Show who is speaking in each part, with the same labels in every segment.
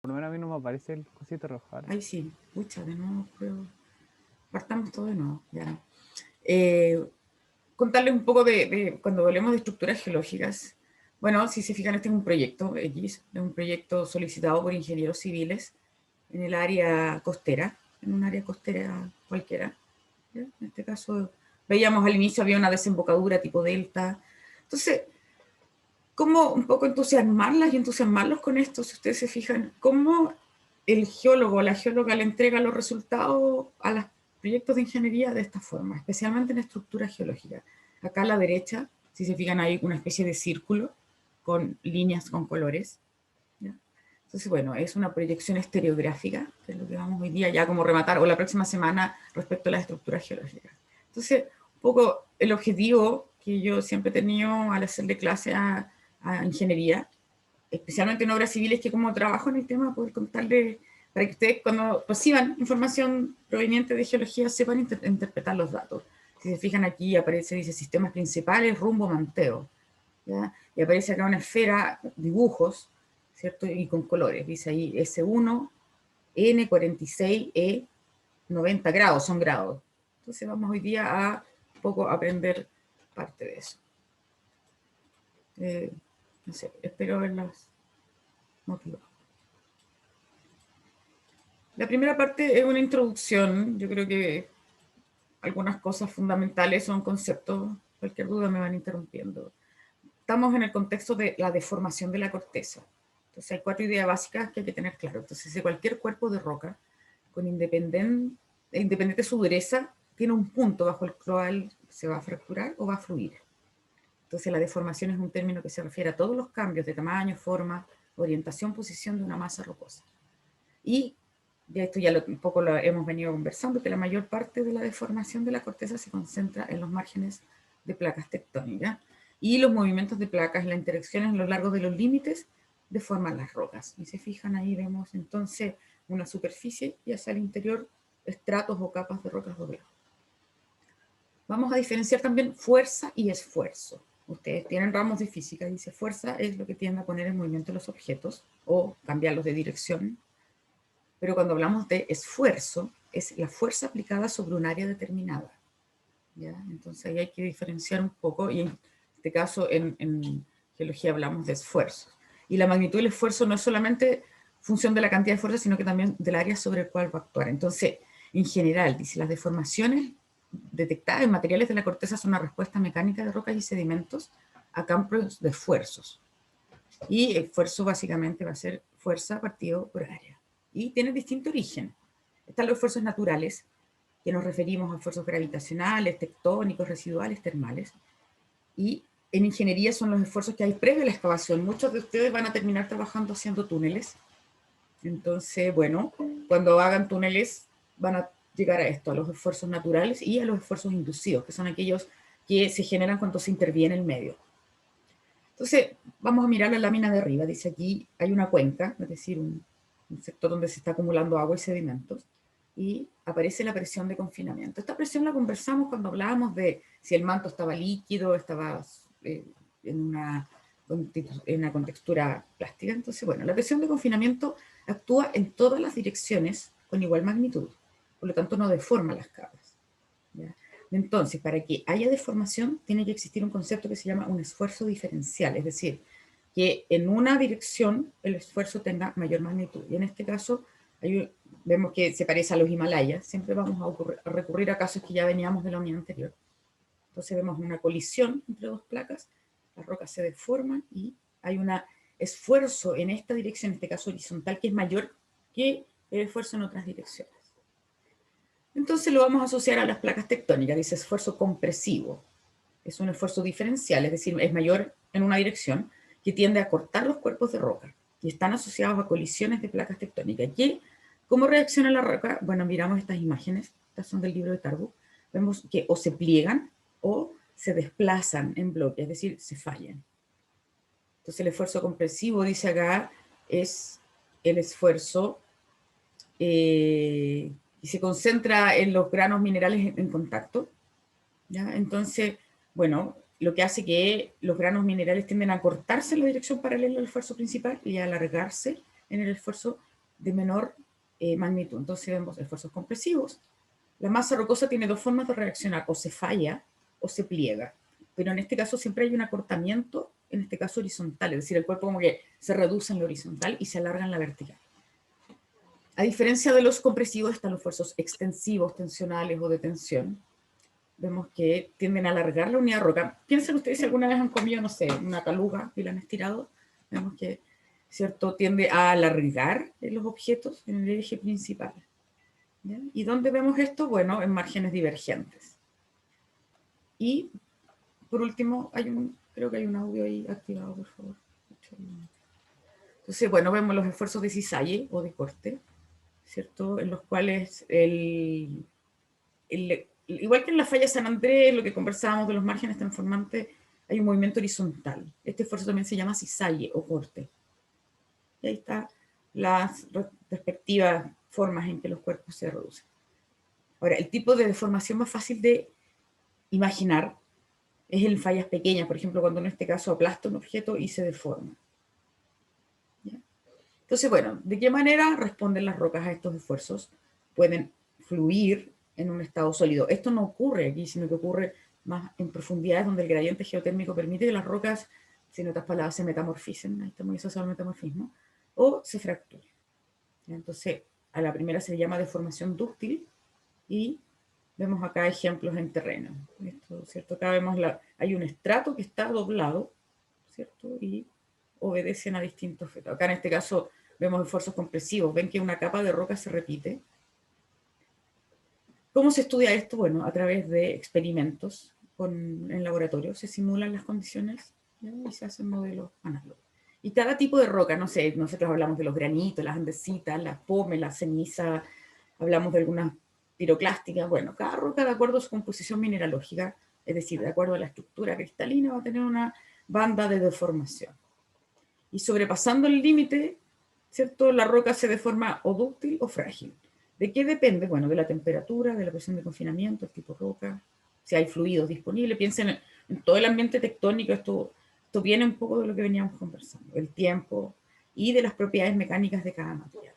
Speaker 1: Por lo menos a mí no me aparece el cosito rojo ahora.
Speaker 2: Ahí sí, pucha, de nuevo, pero partamos todo de nuevo, ya. Contarles un poco de cuando hablemos de estructuras geológicas. Bueno, si se fijan, este es un proyecto X, es un proyecto solicitado por ingenieros civiles en el área costera, en un área costera cualquiera. ¿Ya? En este caso, veíamos al inicio había una desembocadura tipo delta. Entonces, ¿cómo un poco entusiasmarlas y entusiasmarlos con esto? Si ustedes se fijan, cómo el geólogo o la geóloga le entrega los resultados a los proyectos de ingeniería de esta forma, especialmente en estructuras geológicas. Acá a la derecha, si se fijan, hay una especie de círculo con líneas con colores. ¿Ya? Entonces, bueno, es una proyección estereográfica, que es lo que vamos hoy día ya como rematar, o la próxima semana respecto a las estructuras geológicas. Entonces, un poco el objetivo que yo siempre he tenido al hacerle clase a ingeniería, especialmente en obras civiles, que como trabajo en el tema, poder contarles, para que ustedes cuando reciban información proveniente de geología sepan interpretar los datos. Si se fijan aquí aparece, dice, sistemas principales, rumbo, manteo. ¿Ya? Y aparece acá una esfera, dibujos, ¿cierto? Y con colores. Dice ahí S1, N46, E, 90 grados, son grados. Entonces vamos hoy día a un poco aprender parte de eso. No sé, espero haberlas motivado. La primera parte es una introducción. Yo creo que algunas cosas fundamentales son conceptos. Cualquier duda me van interrumpiendo. Estamos en el contexto de la deformación de la corteza. Entonces hay 4 ideas básicas que hay que tener claro. Entonces, si cualquier cuerpo de roca, con independiente de su dureza, tiene un punto bajo el cual se va a fracturar o va a fluir. Entonces, la deformación es un término que se refiere a todos los cambios de tamaño, forma, orientación, posición de una masa rocosa. Y ya esto ya un poco lo hemos venido conversando, que la mayor parte de la deformación de la corteza se concentra en los márgenes de placas tectónicas y los movimientos de placas, las interacciones a lo largo de los límites deforman las rocas. Y se fijan ahí, vemos entonces una superficie y hacia el interior estratos o capas de rocas dobladas. Vamos a diferenciar también fuerza y esfuerzo. Ustedes tienen ramos de física, dice fuerza es lo que tiende a poner en movimiento los objetos o cambiarlos de dirección, pero cuando hablamos de esfuerzo, es la fuerza aplicada sobre un área determinada. ¿Ya? Entonces ahí hay que diferenciar un poco, y en este caso en geología hablamos de esfuerzos. Y la magnitud del esfuerzo no es solamente función de la cantidad de fuerza, sino que también del área sobre el cual va a actuar. Entonces, en general, dice, las deformaciones detectadas en materiales de la corteza son una respuesta mecánica de rocas y sedimentos a campos de esfuerzos. Y el esfuerzo básicamente va a ser fuerza partido por área. Y tiene distinto origen. Están los esfuerzos naturales, que nos referimos a esfuerzos gravitacionales, tectónicos, residuales, termales. Y en ingeniería son los esfuerzos que hay previo a la excavación. Muchos de ustedes van a terminar trabajando haciendo túneles. Entonces, bueno, cuando hagan túneles van a llegar a esto, a los esfuerzos naturales y a los esfuerzos inducidos, que son aquellos que se generan cuando se interviene el medio. Entonces, vamos a mirar la lámina de arriba. Dice aquí hay una cuenca, es decir, un sector donde se está acumulando agua y sedimentos, y aparece la presión de confinamiento. Esta presión la conversamos cuando hablábamos de si el manto estaba líquido, estaba en una contextura plástica. Entonces, bueno, la presión de confinamiento actúa en todas las direcciones con igual magnitud, por lo tanto no deforma las capas. ¿Ya? Entonces, para que haya deformación, tiene que existir un concepto que se llama un esfuerzo diferencial, es decir, que en una dirección el esfuerzo tenga mayor magnitud. Y en este caso, vemos que se parece a los Himalayas, siempre vamos a recurrir a casos que ya veníamos de la unidad anterior. Entonces vemos una colisión entre dos placas, las rocas se deforman y hay un esfuerzo en esta dirección, en este caso horizontal, que es mayor que el esfuerzo en otras direcciones. Entonces lo vamos a asociar a las placas tectónicas, dice esfuerzo compresivo. Es un esfuerzo diferencial, es decir, es mayor en una dirección que tiende a cortar los cuerpos de roca y están asociados a colisiones de placas tectónicas. ¿Y cómo reacciona la roca? Bueno, miramos estas imágenes, estas son del libro de Tarbuk, vemos que o se pliegan o se desplazan en bloque, es decir, se fallan. Entonces el esfuerzo compresivo, dice acá, es el esfuerzo y se concentra en los granos minerales en contacto. ¿Ya? Entonces, bueno, lo que hace que los granos minerales tienden a cortarse en la dirección paralela al esfuerzo principal y a alargarse en el esfuerzo de menor magnitud. Entonces vemos esfuerzos compresivos. La masa rocosa tiene dos formas de reaccionar, o se falla o se pliega, pero en este caso siempre hay un acortamiento, en este caso horizontal, es decir, el cuerpo como que se reduce en la horizontal y se alarga en la vertical. A diferencia de los compresivos están los esfuerzos extensivos, tensionales o de tensión. Vemos que tienden a alargar la unidad de roca. Piensen ustedes si alguna vez han comido, no sé, una caluga y la han estirado. Vemos que, ¿cierto?, tiende a alargar los objetos en el eje principal. ¿Ya? ¿Y dónde vemos esto? Bueno, en márgenes divergentes. Y, por último, creo que hay un audio ahí activado, por favor. Entonces, bueno, vemos los esfuerzos de cisalle o de corte, ¿cierto?, en los cuales igual que en la falla San Andrés, lo que conversábamos de los márgenes transformantes, hay un movimiento horizontal. Este esfuerzo también se llama cisalle o corte. Y ahí están las respectivas formas en que los cuerpos se reducen. Ahora, el tipo de deformación más fácil de imaginar es en fallas pequeñas, por ejemplo, cuando en este caso aplasta un objeto y se deforma. ¿Ya? Entonces, bueno, ¿de qué manera responden las rocas a estos esfuerzos? Pueden fluir en un estado sólido. Esto no ocurre aquí, sino que ocurre más en profundidades donde el gradiente geotérmico permite que las rocas, si en otras palabras, se metamorficen, ahí está muy asociado al metamorfismo, o se fracturen. Entonces, a la primera se le llama deformación dúctil y vemos acá ejemplos en terreno. Esto, ¿cierto? Acá vemos hay un estrato que está doblado, ¿cierto? Y obedecen a distintos efectos. Acá en este caso vemos esfuerzos compresivos. Ven que una capa de roca se repite. ¿Cómo se estudia esto? Bueno, a través de experimentos en laboratorio. Se simulan las condiciones, ¿ya? Y se hacen modelos análogos. Y cada tipo de roca, no sé, nosotros hablamos de los granitos, las andesitas, las pómez, la ceniza, hablamos de algunas piroclásticas. Bueno, cada roca, de acuerdo a su composición mineralógica, es decir, de acuerdo a la estructura cristalina, va a tener una banda de deformación. Y sobrepasando el límite, ¿cierto?, la roca se deforma o dúctil o frágil. ¿De qué depende? Bueno, de la temperatura, de la presión de confinamiento, el tipo de roca, si hay fluidos disponibles. Piensen en todo el ambiente tectónico, esto viene un poco de lo que veníamos conversando, el tiempo y de las propiedades mecánicas de cada material.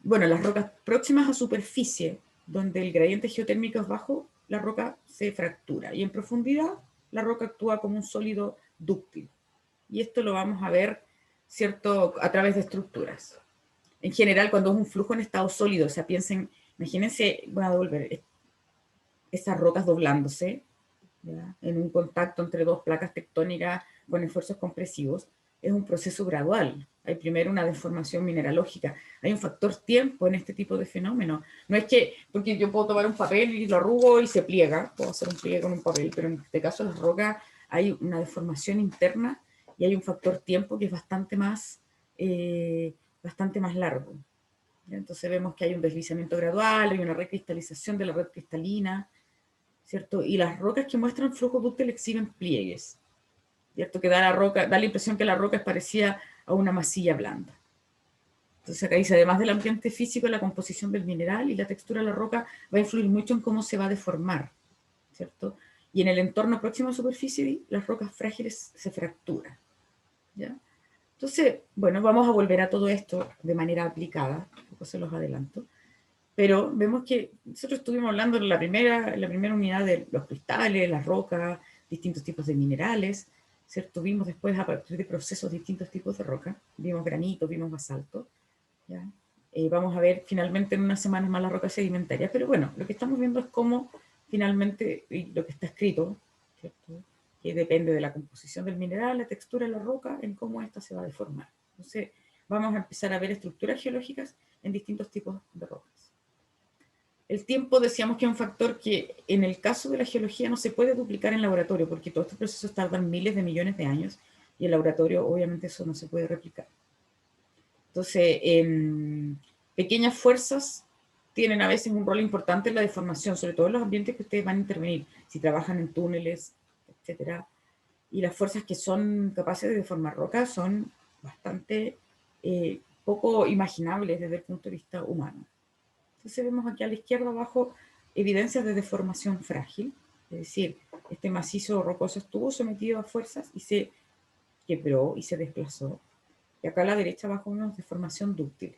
Speaker 2: Bueno, las rocas próximas a superficie, donde el gradiente geotérmico es bajo, la roca se fractura, y en profundidad la roca actúa como un sólido dúctil. Y esto lo vamos a ver, ¿cierto?, a través de estructuras. En general, cuando es un flujo en estado sólido, o sea, imagínense, voy a devolver, esas rocas doblándose, ¿ya?, en un contacto entre dos placas tectónicas con esfuerzos compresivos, es un proceso gradual. Hay primero una deformación mineralógica. Hay un factor tiempo en este tipo de fenómenos. No es que, porque yo puedo tomar un papel y lo arrugo y se pliega, puedo hacer un pliegue con un papel, pero en este caso las rocas hay una deformación interna y hay un factor tiempo que es bastante más largo. Entonces vemos que hay un deslizamiento gradual, hay una recristalización de la red cristalina, ¿cierto? Y las rocas que muestran flujo dúctil exhiben pliegues, ¿cierto?, que da la impresión que la roca es parecida a una masilla blanda. Entonces acá dice, además del ambiente físico, la composición del mineral y la textura de la roca va a influir mucho en cómo se va a deformar, ¿cierto? Y en el entorno próximo a la superficie, las rocas frágiles se fracturan, ¿ya? Entonces, bueno, vamos a volver a todo esto de manera aplicada, después se los adelanto, pero vemos que nosotros estuvimos hablando en la primera unidad de los cristales, las rocas, distintos tipos de minerales, ¿cierto? Vimos después a partir de procesos distintos tipos de roca, vimos granito, vimos basalto, ¿ya? Vamos a ver finalmente en unas semanas más las rocas sedimentarias, pero bueno, lo que estamos viendo es cómo finalmente, y lo que está escrito, ¿cierto?, que depende de la composición del mineral, la textura de la roca, en cómo ésta se va a deformar. Entonces, vamos a empezar a ver estructuras geológicas en distintos tipos de rocas. El tiempo decíamos que es un factor que en el caso de la geología no se puede duplicar en laboratorio, porque todos estos procesos tardan miles de millones de años, y en laboratorio obviamente eso no se puede replicar. Entonces, pequeñas fuerzas tienen a veces un rol importante en la deformación, sobre todo en los ambientes que ustedes van a intervenir, si trabajan en túneles, etcétera. Y las fuerzas que son capaces de deformar rocas son bastante poco imaginables desde el punto de vista humano. Entonces vemos aquí a la izquierda abajo evidencias de deformación frágil, es decir, este macizo rocoso estuvo sometido a fuerzas y se quebró y se desplazó. Y acá a la derecha abajo vemos deformación dúctil.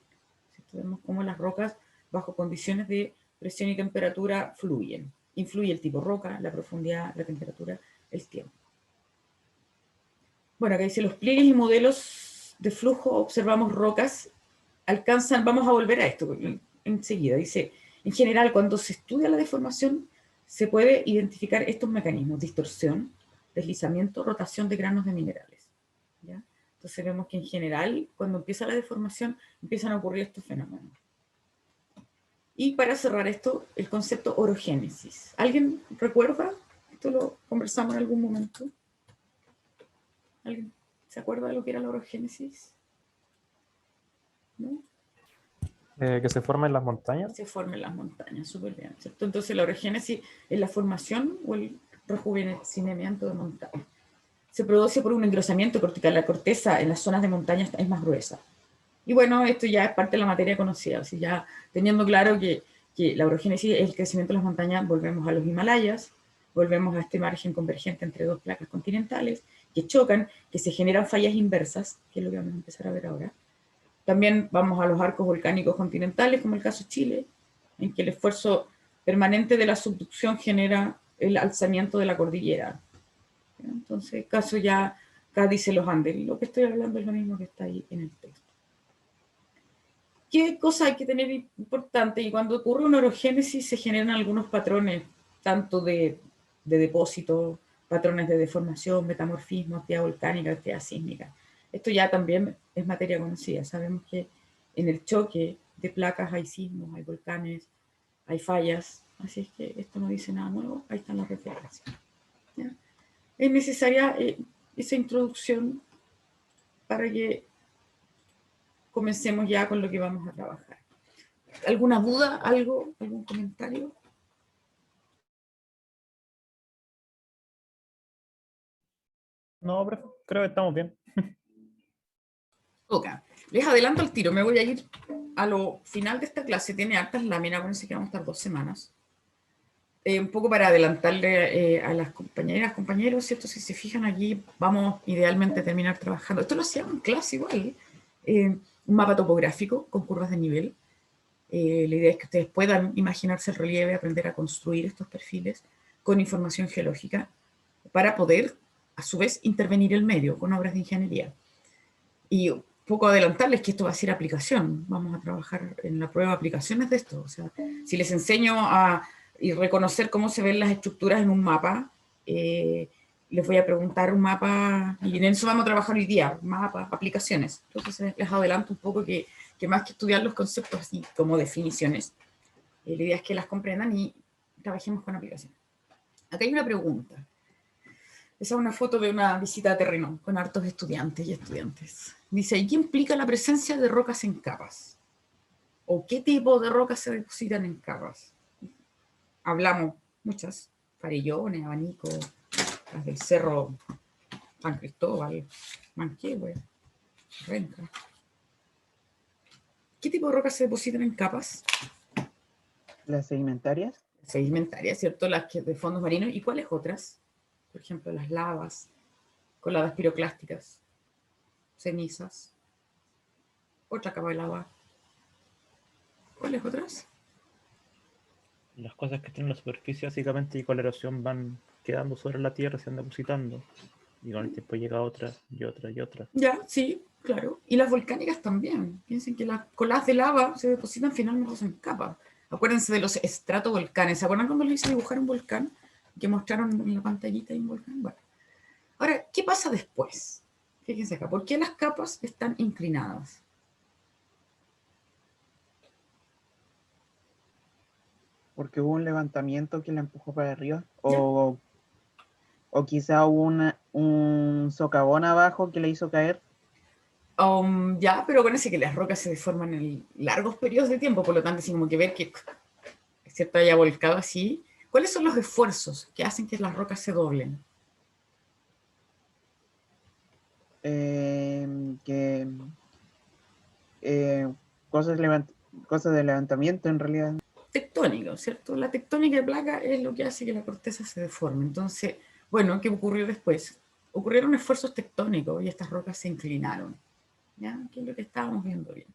Speaker 2: ¿Cierto? Vemos cómo las rocas bajo condiciones de presión y temperatura fluyen. Influye el tipo roca, la profundidad, la temperatura, el tiempo. Bueno, acá dice los pliegues y modelos de flujo, observamos rocas, alcanzan, vamos a volver a esto enseguida, dice, en general cuando se estudia la deformación se puede identificar estos mecanismos, distorsión, deslizamiento, rotación de granos de minerales. ¿Ya? Entonces vemos que en general cuando empieza la deformación empiezan a ocurrir estos fenómenos. Y para cerrar esto, el concepto orogénesis. ¿Alguien recuerda? Esto lo conversamos en algún momento. ¿Alguien se acuerda de lo que era la orogénesis? ¿No?
Speaker 3: Que se forma en las montañas.
Speaker 2: Se forma en las montañas, súper bien, ¿cierto? Entonces la orogénesis es la formación o el rejuvenecimiento de montañas. Se produce por un engrosamiento cortical. La corteza en las zonas de montaña es más gruesa. Y bueno, esto ya es parte de la materia conocida. O sea, ya teniendo claro que la orogénesis es el crecimiento de las montañas, volvemos a los Himalayas, volvemos a este margen convergente entre dos placas continentales que chocan, que se generan fallas inversas, que es lo que vamos a empezar a ver ahora. También vamos a los arcos volcánicos continentales, como el caso de Chile, en que el esfuerzo permanente de la subducción genera el alzamiento de la cordillera. Entonces, caso ya Cádiz y los Andes. Lo que estoy hablando es lo mismo que está ahí en el texto. ¿Qué cosa hay que tener importante? Y cuando ocurre una orogénesis se generan algunos patrones, tanto de depósito, patrones de deformación, metamorfismo, actividad volcánica, actividad sísmica. Esto ya también es materia conocida. Sabemos que en el choque de placas hay sismos, hay volcanes, hay fallas. Así es que esto no dice nada nuevo. Ahí están las referencias. ¿Ya? Es necesaria esa introducción para que comencemos ya con lo que vamos a trabajar. ¿Alguna duda? ¿Algo? ¿Algún comentario?
Speaker 3: No, profe, creo que estamos bien.
Speaker 2: Ok, les adelanto el tiro, me voy a ir a lo final de esta clase, tiene hartas láminas, acuérdense que vamos a estar 2 semanas. Un poco para adelantarle a las compañeras, compañeros, ¿cierto? Si se fijan aquí, vamos idealmente a terminar trabajando. Esto lo hacíamos en clase igual, un mapa topográfico con curvas de nivel. La idea es que ustedes puedan imaginarse el relieve, aprender a construir estos perfiles con información geológica para poder, a su vez, intervenir el medio con obras de ingeniería. Y un poco adelantarles que esto va a ser aplicación. Vamos a trabajar en la prueba de aplicaciones de esto. O sea, si les enseño a reconocer cómo se ven las estructuras en un mapa, les voy a preguntar un mapa, y en eso vamos a trabajar hoy día, mapas, aplicaciones. Entonces les adelanto un poco que más que estudiar los conceptos así como definiciones, la idea es que las comprendan y trabajemos con aplicaciones. Acá hay una pregunta. Esa es una foto de una visita a terreno con hartos estudiantes y estudiantes. Dice, ¿y qué implica la presencia de rocas en capas? ¿O qué tipo de rocas se depositan en capas? Hablamos muchas, farellones, abanicos, las del cerro San Cristóbal, Manquehue, Renca. ¿Qué tipo de rocas se depositan en capas?
Speaker 4: Las sedimentarias.
Speaker 2: Sedimentarias, ¿cierto? Las que de fondos marinos. ¿Y cuáles otras? Por ejemplo, las lavas, coladas piroclásticas, cenizas, otra capa de lava. ¿Cuáles otras?
Speaker 3: Las cosas que están en la superficie básicamente y con la erosión van quedando sobre la tierra, se van depositando. Y con el tiempo llega otra y otra y otra.
Speaker 2: Ya, sí, claro. Y las volcánicas también. Piensen que las coladas de lava se depositan finalmente en capas. Acuérdense de los estratovolcanes. ¿Se acuerdan cuando les hice dibujar un volcán? Que mostraron en la pantallita de un volcán. Bueno. Ahora, ¿qué pasa después? Fíjense acá. ¿Por qué las capas están inclinadas?
Speaker 4: Porque hubo un levantamiento que la empujó para arriba. O quizá hubo un socavón abajo que la hizo caer.
Speaker 2: Ya, pero acuérdense que las rocas se deforman en largos periodos de tiempo, por lo tanto, así como que ver que ¿cierto? Haya volcado así. ¿Cuáles son los esfuerzos que hacen que las rocas se doblen?
Speaker 4: Cosas de levantamiento en realidad.
Speaker 2: Tectónico, ¿cierto? La tectónica de placa es lo que hace que la corteza se deforme. Entonces, bueno, ¿qué ocurrió después? Ocurrieron esfuerzos tectónicos y estas rocas se inclinaron. ¿ya? Que es lo que estábamos viendo bien.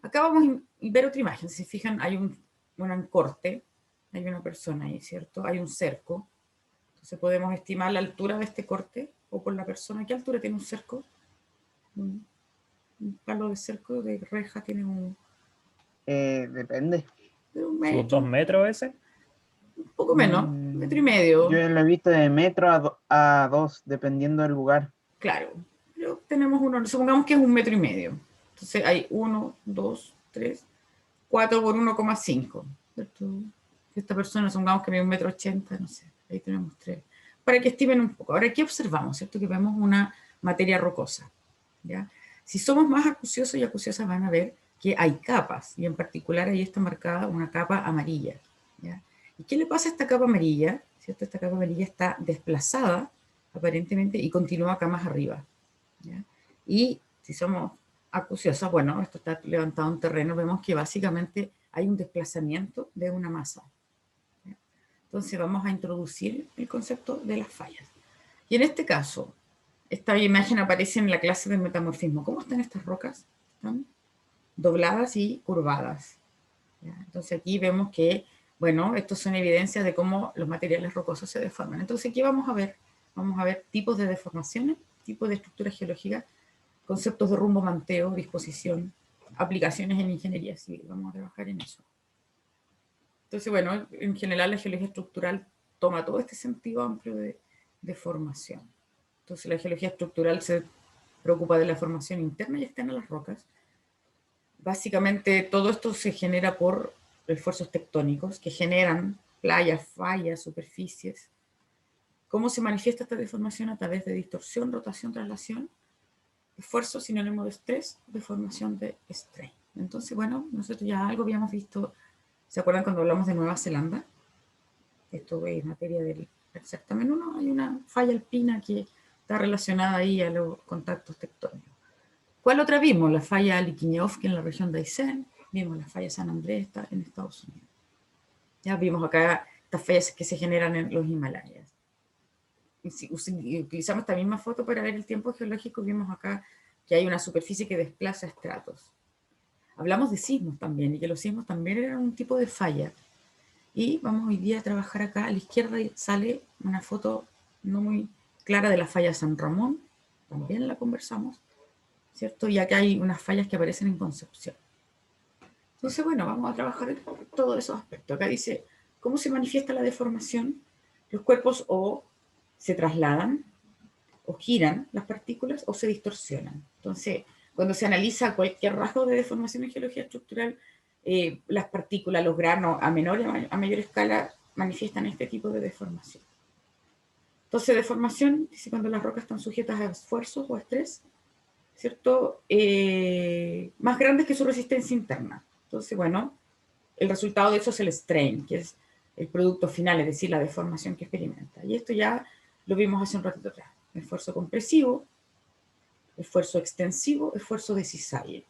Speaker 2: Acá vamos a ver otra imagen. Si se fijan, hay un corte, hay una persona ahí, ¿cierto? Hay un cerco. Entonces podemos estimar la altura de este corte o por la persona. ¿Qué altura tiene un cerco? Un palo de cerco de reja tiene
Speaker 4: Depende.
Speaker 2: de un
Speaker 3: ¿Sus 2
Speaker 2: metro,
Speaker 3: metros ese?
Speaker 2: un poco menos, metro y medio.
Speaker 4: Yo lo he visto de metro a 2, dependiendo del lugar.
Speaker 2: Claro, pero tenemos uno, supongamos que es 1,5 metros. Entonces hay 1, 2, 3, 4 por 1,5. ¿Cierto? Esta persona, supongamos que mide 1,80 m, no sé, ahí tenemos 3. Para que estimen un poco. Ahora, ¿qué observamos? ¿Cierto? Que vemos una materia rocosa. ¿Ya? Si somos más acuciosos y acuciosas van a ver que hay capas, y en particular ahí está marcada una capa amarilla. ¿Ya? ¿Y qué le pasa a esta capa amarilla? ¿Cierto? Esta capa amarilla está desplazada aparentemente, y continúa acá más arriba. ¿Ya? Y si somos acuciosas, bueno, esto está levantado en terreno, vemos que básicamente hay un desplazamiento de una masa. ¿Ya? Entonces vamos a introducir el concepto de las fallas. Y en este caso, esta imagen aparece en la clase de metamorfismo. ¿Cómo están estas rocas? Están dobladas y curvadas. ¿Ya? Entonces aquí vemos que, bueno, estos son evidencias de cómo los materiales rocosos se deforman. Entonces aquí vamos a ver tipos de deformaciones, tipos de estructuras geológicas, conceptos de rumbo, manteo, disposición, aplicaciones en ingeniería civil. Vamos a trabajar en eso. Entonces, bueno, en general la geología estructural toma todo este sentido amplio de formación. Entonces la geología estructural se preocupa de la formación interna y externa de las rocas. Básicamente todo esto se genera por esfuerzos tectónicos que generan playas, fallas, superficies. ¿Cómo se manifiesta esta deformación? A través de distorsión, rotación, traslación, esfuerzo sinónimo de estrés, deformación de strain. Entonces, bueno, nosotros ya algo habíamos visto, ¿se acuerdan cuando hablamos de Nueva Zelanda? Esto es materia del certamen 1, hay una falla alpina que está relacionada ahí a los contactos tectónicos. ¿Cuál otra vimos? La falla Liquiñovsky en la región de Aysén, vimos la falla San Andrés en Estados Unidos. Ya vimos acá estas fallas que se generan en los Himalayas. Y si utilizamos esta misma foto para ver el tiempo geológico, vimos acá que hay una superficie que desplaza estratos. Hablamos de sismos también, y que los sismos también eran un tipo de falla. Y vamos hoy día a trabajar acá. A la izquierda sale una foto no muy clara de la falla San Ramón, también la conversamos, ¿cierto? Y acá hay unas fallas que aparecen en Concepción. Entonces, bueno, vamos a trabajar en todos esos aspectos. Acá dice, ¿cómo se manifiesta la deformación? Los cuerpos o se trasladan, o giran las partículas, o se distorsionan. Entonces, cuando se analiza cualquier rasgo de deformación en geología estructural, las partículas, los granos, a menor y a mayor escala, manifiestan este tipo de deformación. Entonces, deformación, dice cuando las rocas están sujetas a esfuerzos o a estrés, ¿cierto? Más grandes que su resistencia interna. Entonces, bueno, el resultado de eso es el strain, que es el producto final, es decir, la deformación que experimenta. Y esto ya lo vimos hace un ratito atrás. Esfuerzo compresivo, esfuerzo extensivo, esfuerzo de cisalle,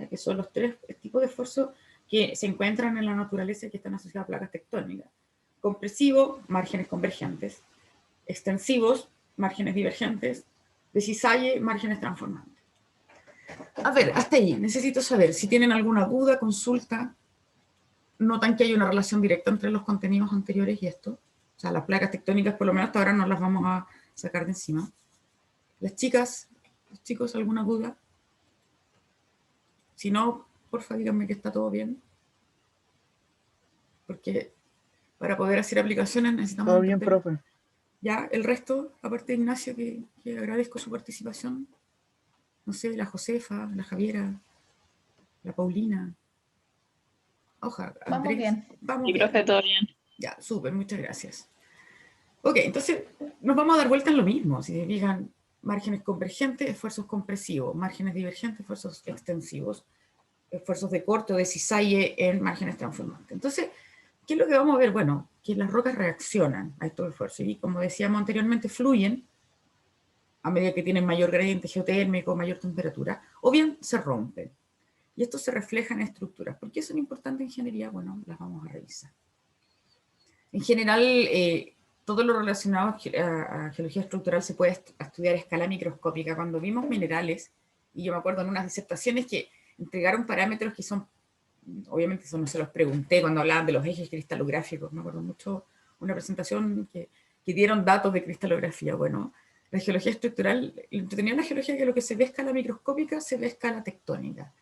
Speaker 2: que son los 3 tipos de esfuerzo que se encuentran en la naturaleza y que están asociados a placas tectónicas. Compresivo, márgenes convergentes. Extensivos, márgenes divergentes. De cisalle, márgenes transformantes. A ver, hasta ahí, necesito saber si tienen alguna duda, consulta. Notan que hay una relación directa entre los contenidos anteriores y esto. O sea, las placas tectónicas, por lo menos hasta ahora, no las vamos a sacar de encima. Las chicas, los chicos, ¿alguna duda? Si no, porfa, díganme que está todo bien. Porque para poder hacer aplicaciones necesitamos
Speaker 4: Todo bien,
Speaker 2: entender.
Speaker 4: profe.
Speaker 2: Ya, el resto, aparte de Ignacio, que agradezco su participación. No sé, la Josefa, la Javiera, la Paulina. Ojalá,
Speaker 5: Vamos
Speaker 2: Andrés.
Speaker 5: bien.
Speaker 2: Vamos
Speaker 5: Y
Speaker 2: bien.
Speaker 5: profe, todo bien.
Speaker 2: Ya, súper, muchas gracias. Ok, entonces nos vamos a dar vuelta en lo mismo. Si se fijan, márgenes convergentes, esfuerzos compresivos, márgenes divergentes, esfuerzos extensivos, esfuerzos de corte o de cisalle en márgenes transformantes. Entonces, ¿qué es lo que vamos a ver? Bueno, que las rocas reaccionan a estos esfuerzos y, como decíamos anteriormente, fluyen a medida que tienen mayor gradiente geotérmico, mayor temperatura, o bien se rompen. Y esto se refleja en estructuras. ¿Por qué son importantes en ingeniería? Bueno, las vamos a revisar. En general, todo lo relacionado a geología estructural se puede estudiar a escala microscópica. Cuando vimos minerales, Y yo me acuerdo en unas disertaciones que entregaron parámetros que son, obviamente eso no se los pregunté cuando hablaban de los ejes cristalográficos, me acuerdo mucho una presentación que dieron datos de cristalografía. Bueno, la geología estructural, lo entretenido de la geología es que lo que se ve a escala microscópica se ve a escala tectónica,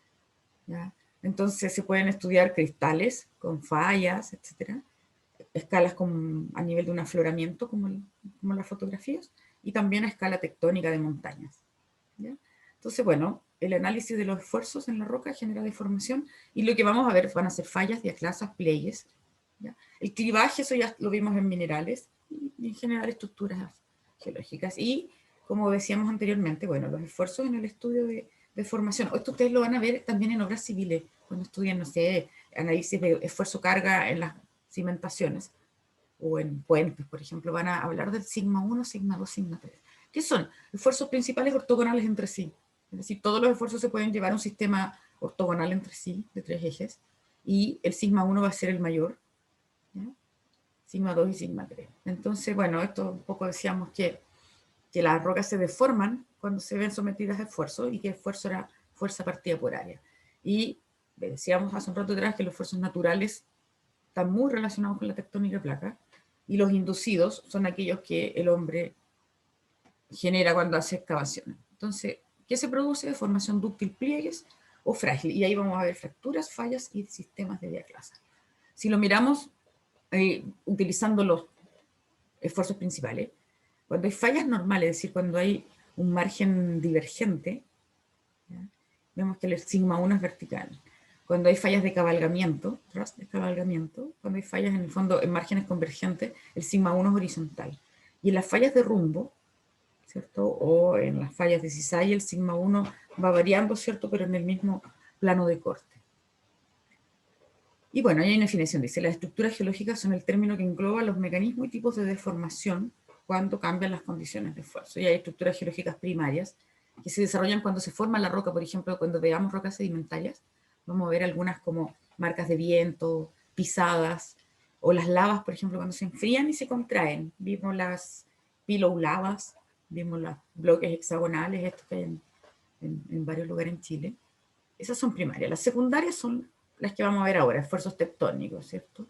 Speaker 2: ¿ya? Entonces se pueden estudiar cristales con fallas, etcétera, escalas a nivel de un afloramiento, como las fotografías, y también a escala tectónica de montañas, ¿ya? Entonces, bueno, el análisis de los esfuerzos en la roca genera deformación, y lo que vamos a ver van a ser fallas, diaclasas, pliegues, ¿ya? El clivaje, eso ya lo vimos en minerales, y en general estructuras geológicas. Y, como decíamos anteriormente, bueno, los esfuerzos en el estudio de formación. Esto ustedes lo van a ver también en obras civiles, cuando estudian, no sé, análisis de esfuerzo-carga en las cimentaciones, o en puentes, por ejemplo, van a hablar del sigma 1, sigma 2, sigma 3. ¿Qué son? Esfuerzos principales ortogonales entre sí. Es decir, todos los esfuerzos se pueden llevar a un sistema ortogonal entre sí, de 3 ejes, y el sigma 1 va a ser el mayor, ¿ya? Sigma 2 y sigma 3. Entonces, bueno, esto un poco decíamos que las rocas se deforman cuando se ven sometidas a esfuerzo, y que esfuerzo era fuerza partida por área. Y decíamos hace un rato atrás que los esfuerzos naturales están muy relacionados con la tectónica de placas, y los inducidos son aquellos que el hombre genera cuando hace excavaciones. Entonces, ¿qué se produce? Formación dúctil, pliegues o frágil. Y ahí vamos a ver fracturas, fallas y sistemas de diaclasa. Si lo miramos utilizando los esfuerzos principales, cuando hay fallas normales, es decir, cuando hay un margen divergente, ¿ya? Vemos que el sigma 1 es vertical. Cuando hay fallas de cabalgamiento, cuando hay fallas en el fondo en márgenes convergentes, el sigma 1 es horizontal. Y en las fallas de rumbo, ¿cierto? O en las fallas de cizaña, el sigma 1 va variando, ¿cierto? Pero en el mismo plano de corte. Y bueno, hay una definición, dice, las estructuras geológicas son el término que engloba los mecanismos y tipos de deformación cuando cambian las condiciones de esfuerzo. Y hay estructuras geológicas primarias que se desarrollan cuando se forma la roca. Por ejemplo, cuando veamos rocas sedimentarias, vamos a ver algunas como marcas de viento, pisadas, o las lavas, por ejemplo, cuando se enfrían y se contraen. Vimos las pillow lavas, vimos los bloques hexagonales, estos que hay en varios lugares en Chile. Esas son primarias. Las secundarias son las que vamos a ver ahora, esfuerzos tectónicos, ¿cierto?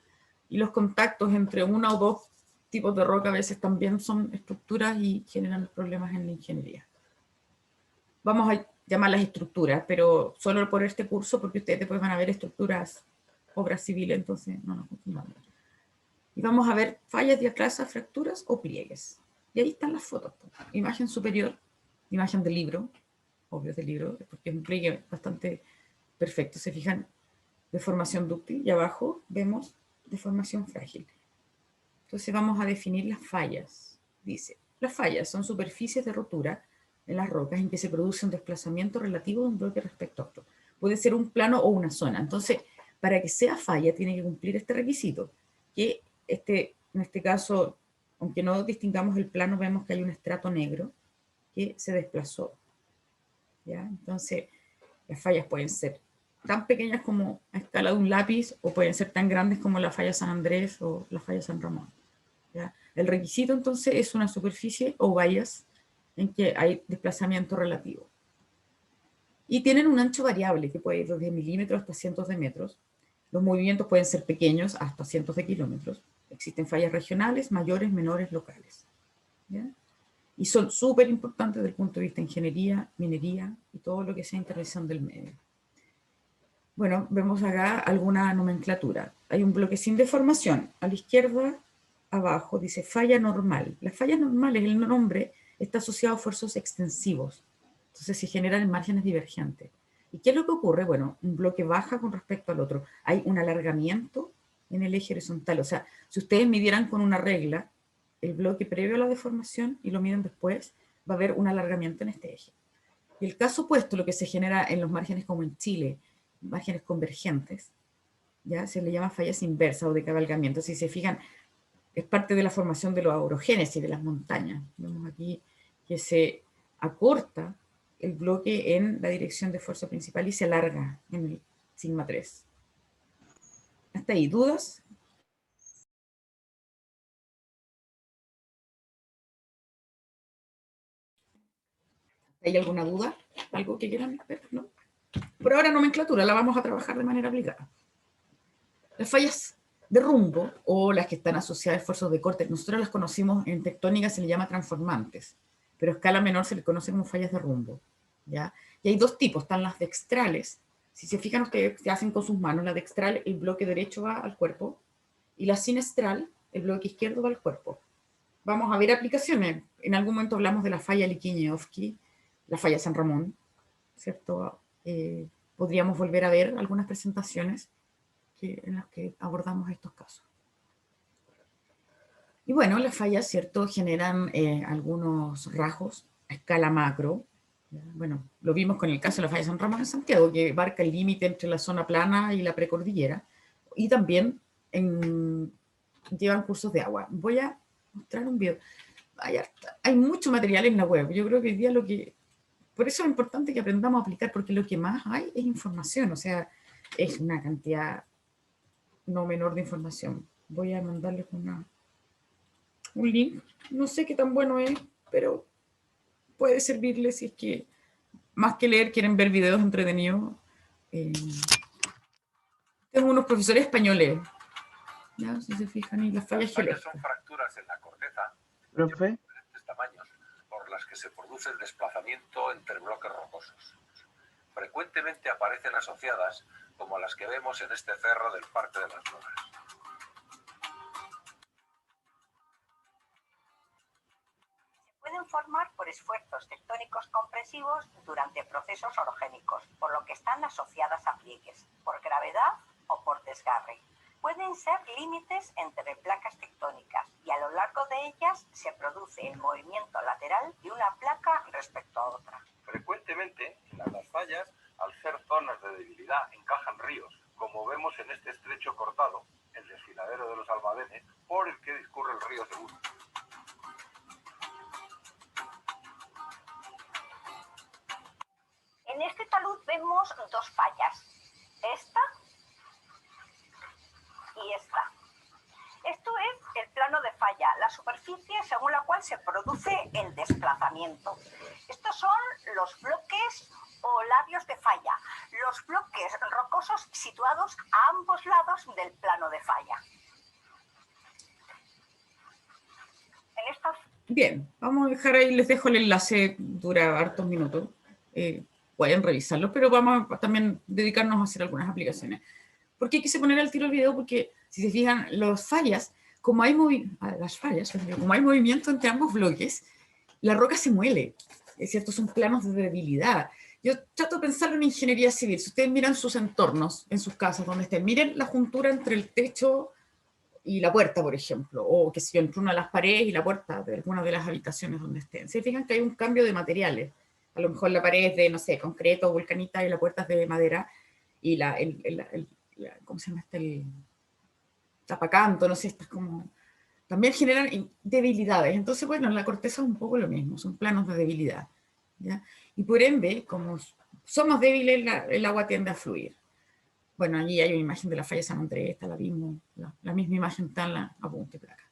Speaker 2: Y los contactos entre una o dos tipos de roca a veces también son estructuras y generan problemas en la ingeniería. Vamos a llamarlas estructuras, pero solo por este curso, porque ustedes después van a ver estructuras, obras civiles, entonces no nos confundamos. Y vamos a ver fallas, diaclasas, fracturas o pliegues. Y ahí están las fotos. Imagen superior, imagen del libro, obvio del libro, porque es un pliegue bastante perfecto. Se fijan, deformación dúctil, y abajo vemos deformación frágil. Entonces vamos a definir las fallas. Dice, las fallas son superficies de rotura en las rocas en que se produce un desplazamiento relativo de un bloque respecto a otro. Puede ser un plano o una zona. Entonces, para que sea falla tiene que cumplir este requisito, que en este caso, aunque no distingamos el plano, vemos que hay un estrato negro que se desplazó, ¿ya? Entonces, las fallas pueden ser tan pequeñas como a escala de un lápiz, o pueden ser tan grandes como la falla San Andrés o la falla San Ramón, ¿ya? El requisito entonces es una superficie o vallas en que hay desplazamiento relativo. Y tienen un ancho variable que puede ir desde milímetros hasta cientos de metros. Los movimientos pueden ser pequeños hasta cientos de kilómetros. Existen fallas regionales, mayores, menores, locales, ¿ya? Y son súper importantes desde el punto de vista de ingeniería, minería y todo lo que sea intervención del medio. Bueno, vemos acá alguna nomenclatura. Hay un bloque sin deformación. A la izquierda, abajo, dice falla normal. Las fallas normales, el nombre, está asociado a esfuerzos extensivos. Entonces se generan en márgenes divergentes. ¿Y qué es lo que ocurre? Bueno, un bloque baja con respecto al otro. Hay un alargamiento en el eje horizontal. O sea, si ustedes midieran con una regla el bloque previo a la deformación y lo miden después, va a haber un alargamiento en este eje. Y el caso opuesto, lo que se genera en los márgenes como en Chile, márgenes convergentes, ya se le llama fallas inversas o de cabalgamiento. Si se fijan, es parte de la formación de la orogénesis de las montañas. Vemos aquí que se acorta el bloque en la dirección de fuerza principal y se alarga en el sigma 3. ¿Hasta ahí dudas? ¿Hay alguna duda? ¿Algo que quieran ver? ¿No? Por ahora nomenclatura, la vamos a trabajar de manera aplicada. Las fallas de rumbo, o las que están asociadas a esfuerzos de corte, nosotros las conocimos en tectónica, se le llama transformantes, pero a escala menor se le conoce como fallas de rumbo, ¿ya? Y hay dos tipos, están las dextrales. Si se fijan ustedes, se hacen con sus manos, la dextral, el bloque derecho va al cuerpo, y la sinestral, el bloque izquierdo va al cuerpo. Vamos a ver aplicaciones. En algún momento hablamos de la falla Liquiñe-Ofsky, la falla San Ramón, ¿cierto? Podríamos volver a ver algunas presentaciones en las que abordamos estos casos. Y bueno, las fallas, ¿cierto?, generan algunos rasgos a escala macro. Bueno, lo vimos con el caso de la falla San Ramón en Santiago, que marca el límite entre la zona plana y la precordillera, y también llevan cursos de agua. Voy a mostrar un video. Hay mucho material en la web. Yo creo que hoy día por eso es importante que aprendamos a aplicar, porque lo que más hay es información, o sea, es una cantidad no menor de información. Voy a mandarles un link. No sé qué tan bueno es, pero puede servirles si es que más que leer quieren ver videos entretenidos. Tengo unos profesores españoles, ¿ya? Si se fijan, y las fallas geológicas.
Speaker 5: Son fracturas en la corteza
Speaker 4: Profe,
Speaker 5: de diferentes tamaños por las que se produce el desplazamiento entre bloques rocosos. Frecuentemente aparecen asociadas como las que vemos en este cerro del Parque de las Loras.
Speaker 6: Pueden formar por esfuerzos tectónicos compresivos durante procesos orogénicos, por lo que están asociadas a pliegues, por gravedad o por desgarre. Pueden ser límites entre placas tectónicas y a lo largo de ellas se produce el movimiento lateral de una placa respecto a otra.
Speaker 5: Frecuentemente, las fallas, al ser zonas de debilidad, encajan ríos, como vemos en este estrecho cortado, el desfiladero de los Almadenes, por el que discurre el río Segura.
Speaker 6: En este talud vemos dos fallas, esta y esta. Esto es el plano de falla, la superficie según la cual se produce el desplazamiento. Estos son los bloques o labios de falla, los bloques rocosos situados a ambos lados del plano de falla. En estas...
Speaker 2: Bien, vamos a dejar ahí, les dejo el enlace, dura hartos minutos. Pueden revisarlo, pero vamos a también dedicarnos a hacer algunas aplicaciones. ¿Por qué quise poner al tiro el video? Porque si se fijan, las fallas, como hay movimiento entre ambos bloques, la roca se muele, es cierto, son planos de debilidad. Yo trato de pensarlo en ingeniería civil. Si ustedes miran sus entornos, en sus casas, donde estén, miren la juntura entre el techo y la puerta, por ejemplo, o que si entre una de las paredes y la puerta de alguna de las habitaciones donde estén. Se fijan que hay un cambio de materiales. A lo mejor la pared es de, no sé, concreto, vulcanita, y la puerta es de madera, y ¿cómo se llama este? El tapacanto, no sé, estas como... También generan debilidades. Entonces, bueno, la corteza es un poco lo mismo, son planos de debilidad, ¿ya? Y por ende, como somos débiles, el agua tiende a fluir. Bueno, allí hay una imagen de la falla San Andrés, está la misma imagen está en la apunte placa.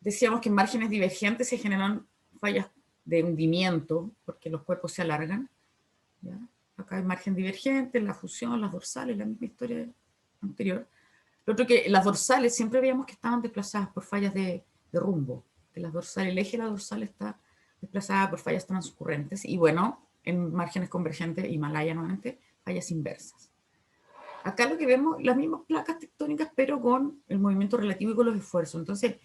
Speaker 2: Decíamos que en márgenes divergentes se generan fallas de hundimiento, porque los cuerpos se alargan, ¿ya? Acá hay margen divergente, la fusión, las dorsales, la misma historia anterior. Lo otro que las dorsales siempre veíamos que estaban desplazadas por fallas de rumbo, que las dorsales, el eje de la dorsal está desplazada por fallas transcurrentes, y bueno, en márgenes convergentes, Himalaya nuevamente, fallas inversas. Acá lo que vemos, las mismas placas tectónicas, pero con el movimiento relativo y con los esfuerzos. Entonces,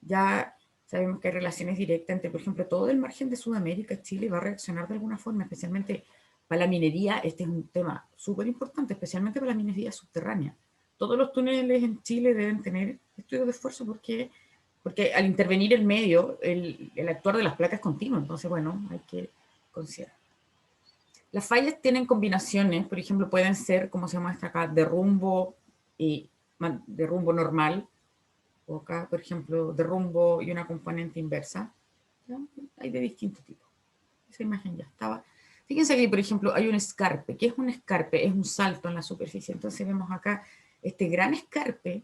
Speaker 2: ya sabemos que hay relaciones directas entre, por ejemplo, todo el margen de Sudamérica. Chile va a reaccionar de alguna forma, especialmente para la minería. Este es un tema súper importante, especialmente para la minería subterránea. Todos los túneles en Chile deben tener estudios de esfuerzo porque al intervenir el medio, el actuar de las placas es continuo. Entonces, bueno, hay que considerar. Las fallas tienen combinaciones, por ejemplo, pueden ser, como se muestra acá, de rumbo normal, o acá, por ejemplo, de rumbo y una componente inversa. ¿Ya? Hay de distintos tipos. Esa imagen ya estaba. Fíjense aquí, por ejemplo, hay un escarpe. ¿Qué es un escarpe? Es un salto en la superficie. Entonces vemos acá este gran escarpe,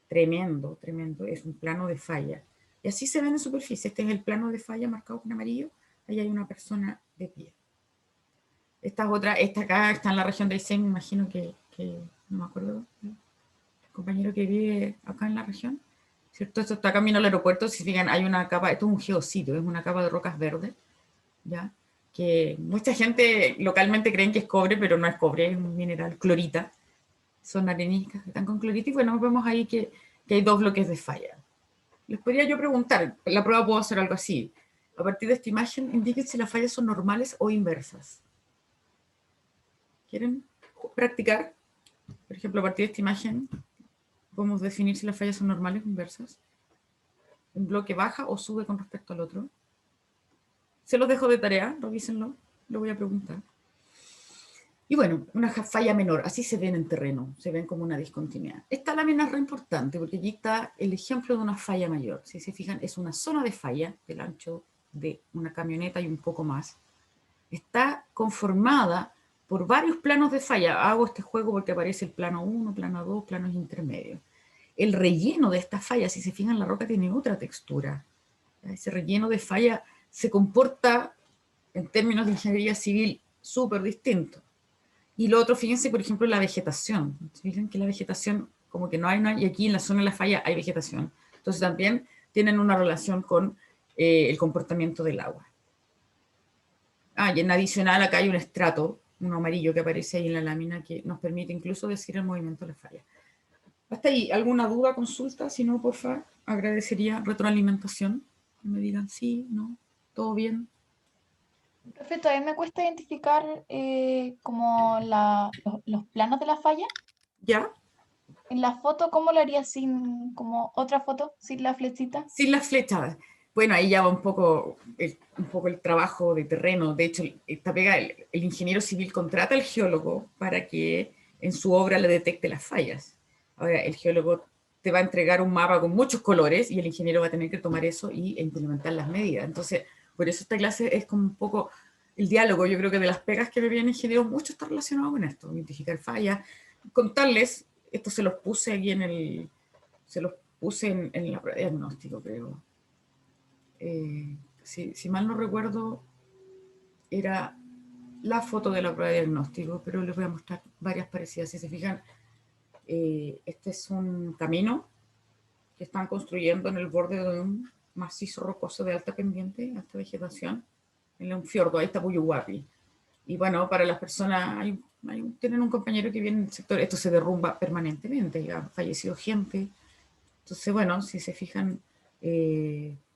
Speaker 2: tremendo, tremendo, es un plano de falla. Y así se ve en superficie. Este es el plano de falla marcado con amarillo. Ahí hay una persona de pie. Esta es otra, esta acá está en la región de Aysén, me imagino que no me acuerdo, el compañero que vive acá en la región, ¿cierto? Esto está camino al aeropuerto, si fijan, hay una capa, esto es un geocidio, es una capa de rocas verdes, ¿ya? Que mucha gente localmente creen que es cobre, pero no es cobre, es un mineral, clorita, son areniscas que están con clorita, y bueno, vemos ahí que hay dos bloques de falla. Les podría yo preguntar, la prueba puedo hacer algo así, a partir de esta imagen, indiquen si las fallas son normales o inversas. ¿Quieren practicar? Por ejemplo, a partir de esta imagen, podemos definir si las fallas son normales o inversas. ¿Un bloque baja o sube con respecto al otro? Se los dejo de tarea, revísenlo, lo voy a preguntar. Y bueno, una falla menor, así se ven en terreno, se ven como una discontinuidad. Esta lámina es re importante porque aquí está el ejemplo de una falla mayor. Si se fijan, es una zona de falla del ancho de una camioneta y un poco más. Está conformada por varios planos de falla. Hago este juego porque aparece el plano 1, plano 2, planos intermedios. El relleno de esta falla, si se fijan, la roca tiene otra textura. Ese relleno de falla se comporta, en términos de ingeniería civil, súper distinto. Y lo otro, fíjense, por ejemplo, la vegetación. Fíjense que la vegetación, como que no hay nada, y aquí en la zona de la falla hay vegetación. Entonces también tienen una relación con el comportamiento del agua. Y en adicional acá hay un estrato, uno amarillo que aparece ahí en la lámina, que nos permite incluso decir el movimiento de la falla. Hasta ahí, ¿alguna duda, consulta? Si no, por favor, agradecería retroalimentación. Que me digan sí, no, todo bien.
Speaker 7: Profe, todavía me cuesta identificar como los planos de la falla.
Speaker 2: ¿Ya?
Speaker 7: En la foto, ¿cómo lo haría sin, como otra foto, sin la flechita?
Speaker 2: Sin las flechas. Bueno, ahí ya va un poco el trabajo de terreno. De hecho, esta pega, el ingeniero civil contrata al geólogo para que en su obra le detecte las fallas. Ahora, el geólogo te va a entregar un mapa con muchos colores y el ingeniero va a tener que tomar eso e implementar las medidas. Entonces, por eso esta clase es como un poco el diálogo. Yo creo que de las pegas que me vienen ingenieros, mucho está relacionado con esto, identificar fallas, contarles, esto se los puse aquí se los puse en la prueba de diagnóstico, creo. Si mal no recuerdo, era la foto de la prueba de diagnóstico, pero les voy a mostrar varias parecidas. Si se fijan, este es un camino que están construyendo en el borde de un macizo rocoso de alta pendiente, alta vegetación, en un fiordo. Ahí está Puyuhuapi. Y bueno, para las personas, tienen un compañero que viene del sector, esto se derrumba permanentemente, ya ha fallecido gente. Entonces, bueno, si se fijan,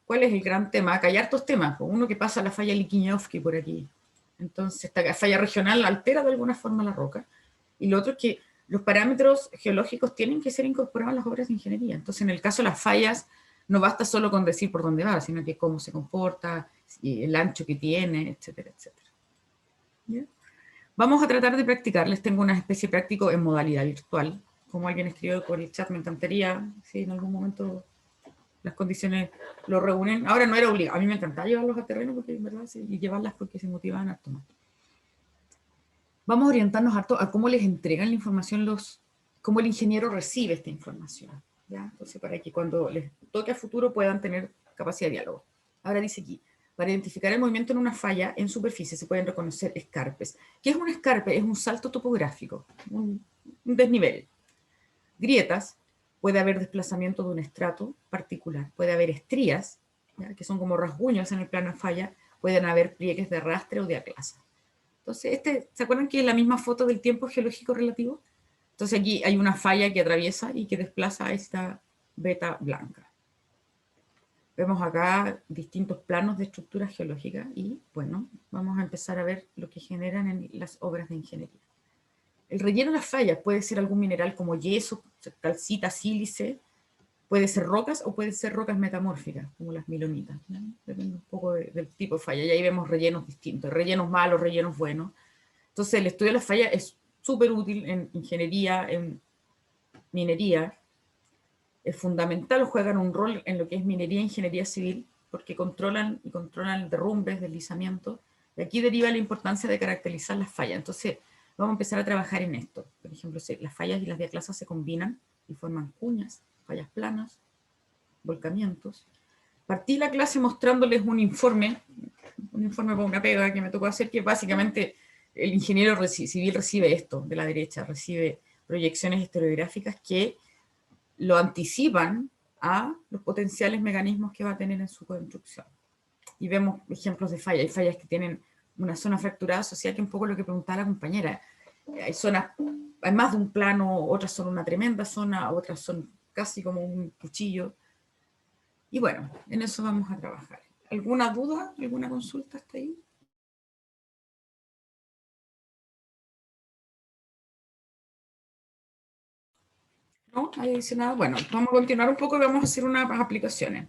Speaker 2: ¿cuál es el gran tema? Acá hay hartos temas. Uno que pasa la falla Liquiñovsky por aquí. Entonces, esta falla regional altera de alguna forma la roca. Y lo otro es que los parámetros geológicos tienen que ser incorporados a las obras de ingeniería. Entonces, en el caso de las fallas, no basta solo con decir por dónde va, sino que cómo se comporta, el ancho que tiene, etcétera, etcétera. ¿Ya? Vamos a tratar de practicar. Les tengo una especie de práctico en modalidad virtual. Como alguien escribió por el chat, me encantaría, si en algún momento las condiciones lo reúnen. Ahora no era obligado, a mí me encantaba llevarlos a terreno porque, en verdad, y llevarlas porque se motivaban harto más. Vamos a orientarnos harto a cómo les entregan la información cómo el ingeniero recibe esta información. ¿Ya? Entonces, para que cuando les toque a futuro puedan tener capacidad de diálogo. Ahora dice aquí, para identificar el movimiento en una falla en superficie se pueden reconocer escarpes. ¿Qué es un escarpe? Es un salto topográfico, un desnivel. Grietas, puede haber desplazamiento de un estrato particular, puede haber estrías, ¿ya? Que son como rasguños en el plano de falla, pueden haber pliegues de arrastre o de aclasa. Entonces, ¿se acuerdan que es la misma foto del tiempo geológico relativo? Entonces aquí hay una falla que atraviesa y que desplaza esta beta blanca. Vemos acá distintos planos de estructura geológica y, bueno, vamos a empezar a ver lo que generan en las obras de ingeniería. El relleno de las fallas puede ser algún mineral como yeso, calcita, sílice, puede ser rocas o puede ser rocas metamórficas, como las milonitas, ¿no? Depende un poco del tipo de falla. Y ahí vemos rellenos distintos, rellenos malos, rellenos buenos. Entonces el estudio de las fallas es súper útil en ingeniería, en minería. Es fundamental, juegan un rol en lo que es minería e ingeniería civil, porque controlan derrumbes, deslizamientos. De aquí deriva la importancia de caracterizar las fallas. Entonces vamos a empezar a trabajar en esto. Por ejemplo, las fallas y las diaclasas se combinan y forman cuñas, fallas planas, volcamientos. Partí la clase mostrándoles un informe para una pega que me tocó hacer, que básicamente el ingeniero civil recibe esto de la derecha, recibe proyecciones historiográficas que lo anticipan a los potenciales mecanismos que va a tener en su construcción. Y vemos ejemplos de fallas. Hay fallas que tienen una zona fracturada social, que un poco lo que preguntaba la compañera. Hay zonas, hay más de un plano, otras son una tremenda zona, otras son casi como un cuchillo. Y bueno, en eso vamos a trabajar. ¿Alguna duda? ¿Alguna consulta hasta ahí? ¿No? ¿Hay adicionado? Bueno, vamos a continuar un poco y vamos a hacer unas aplicaciones.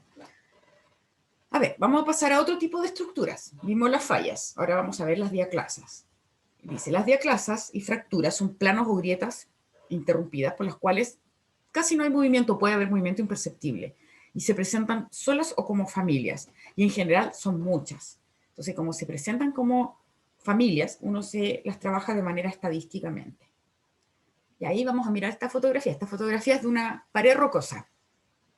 Speaker 2: A ver, vamos a pasar a otro tipo de estructuras. Vimos las fallas, ahora vamos a ver las diaclasas. Dice, las diaclasas y fracturas son planos o grietas interrumpidas por las cuales casi no hay movimiento, puede haber movimiento imperceptible, y se presentan solas o como familias, y en general son muchas. Entonces, como se presentan como familias, uno se las trabaja de manera estadísticamente. Y ahí vamos a mirar esta fotografía. Esta fotografía es de una pared rocosa,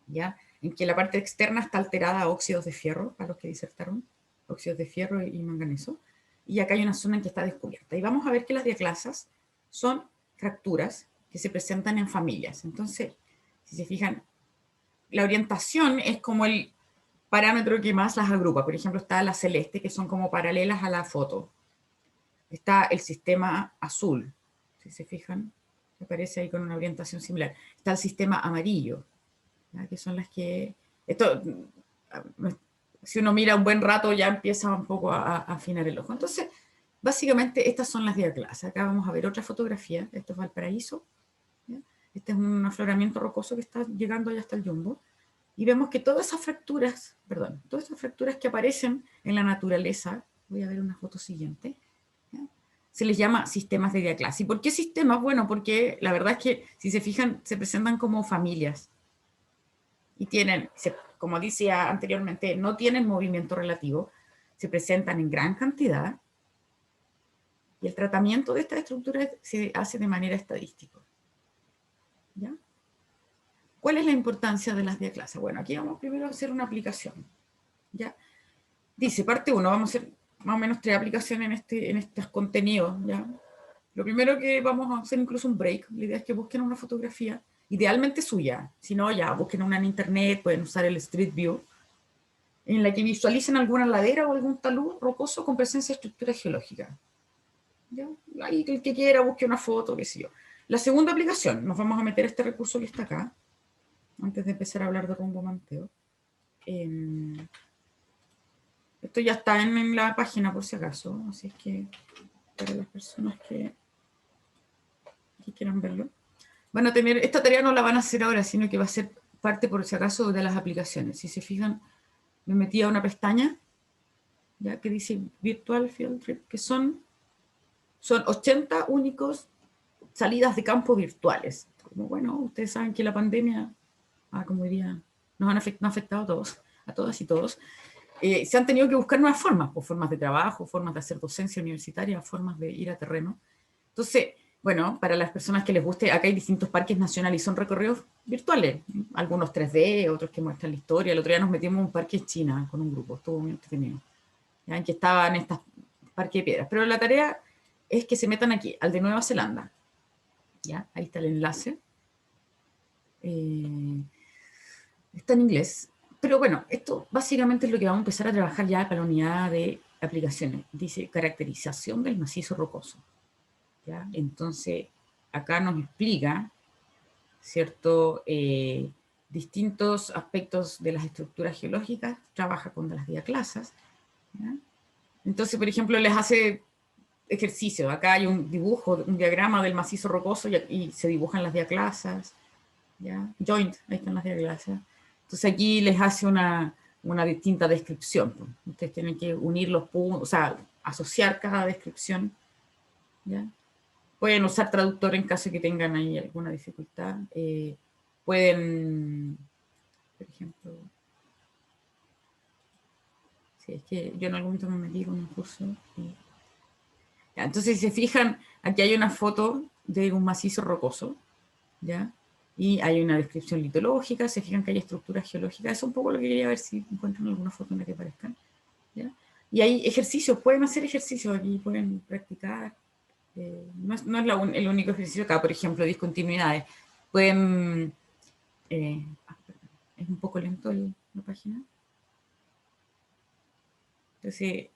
Speaker 2: ¿ya? En que la parte externa está alterada a óxidos de fierro, para los que disertaron, óxidos de fierro y manganeso. Y acá hay una zona en que está descubierta. Y vamos a ver que las diaclasas son fracturas que se presentan en familias. Entonces, si se fijan, la orientación es como el parámetro que más las agrupa. Por ejemplo, está la celeste, que son como paralelas a la foto. Está el sistema azul, si se fijan, que aparece ahí con una orientación similar. Está el sistema amarillo, ¿ya? Que son las que... Esto, si uno mira un buen rato, ya empieza un poco a afinar el ojo. Entonces, básicamente, estas son las diaclasas. Acá vamos a ver otra fotografía. Esto es Valparaíso. ¿Ya? Este es un afloramiento rocoso que está llegando ya hasta el Yumbo. Y vemos que todas esas fracturas, todas esas fracturas que aparecen en la naturaleza, voy a ver una foto siguiente, ¿ya? Se les llama sistemas de diaclase. ¿Y por qué sistemas? Bueno, porque la verdad es que, si se fijan, se presentan como familias. Y tienen, como decía anteriormente, no tienen movimiento relativo, se presentan en gran cantidad, y el tratamiento de estas estructuras se hace de manera estadística. ¿Ya? ¿Cuál es la importancia de las diaclasas? Bueno, aquí vamos primero a hacer una aplicación. ¿Ya? Dice, parte 1, vamos a hacer más o menos 3 aplicaciones en estos contenidos. ¿Ya? Lo primero que vamos a hacer incluso un break, la idea es que busquen una fotografía, idealmente suya, si no ya busquen una en internet, pueden usar el Street View, en la que visualicen alguna ladera o algún talud rocoso con presencia de estructura geológica. ¿Ya? Ahí el que quiera busque una foto, qué sé yo. La segunda aplicación, nos vamos a meter este recurso que está acá, antes de empezar a hablar de rumbo manteo. Esto ya está en la página por si acaso, así es que para las personas que quieran verlo. Van a tener, esta tarea no la van a hacer ahora, sino que va a ser parte por si acaso de las aplicaciones. Si se fijan, me metí a una pestaña, ya que dice Virtual Field Trip, que son 80 únicos salidas de campo virtuales. Como bueno, ustedes saben que la pandemia, como diría, nos ha afectado a todos, a todas y todos. Se han tenido que buscar nuevas formas, pues, formas de trabajo, formas de hacer docencia universitaria, formas de ir a terreno. Entonces, bueno, para las personas que les guste, acá hay distintos parques nacionales y son recorridos virtuales, algunos 3D, otros que muestran la historia. El otro día nos metimos en un parque en China con un grupo, estuvo muy entretenido, ¿ya? En que estaban estos parques de piedras. Pero la tarea es que se metan aquí, al de Nueva Zelanda. ¿Ya? Ahí está el enlace. Está en inglés. Pero bueno, esto básicamente es lo que vamos a empezar a trabajar ya para la unidad de aplicaciones. Dice caracterización del macizo rocoso. ¿Ya? Entonces, acá nos explica, ¿cierto? Distintos aspectos de las estructuras geológicas, trabaja con las diaclasas. ¿Ya? Entonces, por ejemplo, les hace ejercicio. Acá hay un dibujo, un diagrama del macizo rocoso y se dibujan las diaclasas. ¿Ya? Joint, ahí están las diaclasas. Entonces aquí les hace una distinta descripción. Ustedes tienen que unir los puntos, o sea, asociar cada descripción. ¿Ya? Pueden usar traductor en caso de que tengan ahí alguna dificultad. Pueden, por ejemplo... Sí, es que yo en algún momento me metí con un curso. Ya, entonces, si se fijan, aquí hay una foto de un macizo rocoso. ¿Ya? Y hay una descripción litológica, se fijan que hay estructuras geológicas. Eso es un poco lo que quería ver si encuentran alguna foto en la que aparezcan. ¿Ya? Y hay ejercicios, pueden hacer ejercicios aquí, pueden practicar. No es el único ejercicio acá, por ejemplo, discontinuidades. Pueden... es un poco lento la página. Entonces,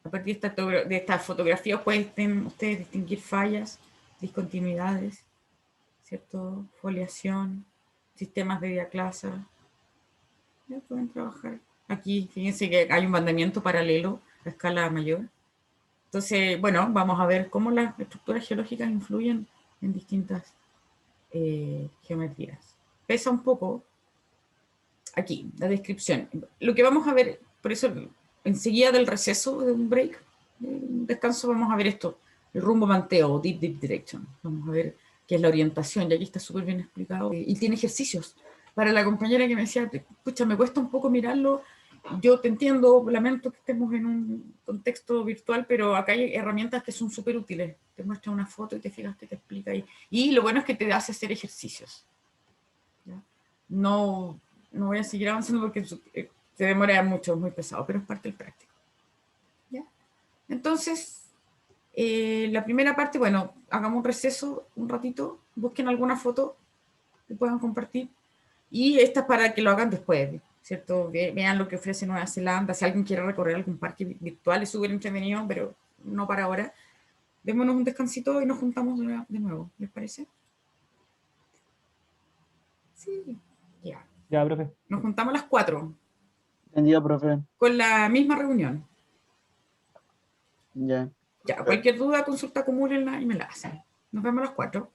Speaker 2: a partir de estas fotografías pueden ustedes distinguir fallas, discontinuidades, ¿cierto? Foliación, sistemas de diaclasa. Ya pueden trabajar. Aquí, fíjense que hay un mandamiento paralelo a escala mayor. Entonces, bueno, vamos a ver cómo las estructuras geológicas influyen en distintas geometrías. Pesa un poco aquí, la descripción. Lo que vamos a ver, por eso enseguida del receso, de un break, de un descanso, vamos a ver esto, el rumbo manteo, deep direction. Vamos a ver qué es la orientación, y aquí está súper bien explicado. Y tiene ejercicios. Para la compañera que me decía, escucha, me cuesta un poco mirarlo, yo te entiendo, lamento que estemos en un contexto virtual, pero acá hay herramientas que son súper útiles. Te muestra una foto y te fijas que te explica ahí. Y lo bueno es que te hace hacer ejercicios. ¿Ya? No voy a seguir avanzando porque se demora mucho, es muy pesado, pero es parte del práctico. ¿Ya? Entonces, la primera parte, bueno, hagamos un receso un ratito, busquen alguna foto que puedan compartir, y esta es para que lo hagan después, ¿cierto? Vean lo que ofrece Nueva Zelanda, si alguien quiere recorrer algún parque virtual, es súper entretenido, pero no para ahora. Démonos un descansito y nos juntamos de nuevo, ¿les parece? Sí, ya.
Speaker 1: Ya, profe.
Speaker 2: Nos juntamos a las 4,
Speaker 4: Entendido, profe.
Speaker 2: con la misma reunión.
Speaker 4: Ya.
Speaker 2: Ya, cualquier duda, consulta, acumúlenla y me la hacen. Nos vemos a las 4.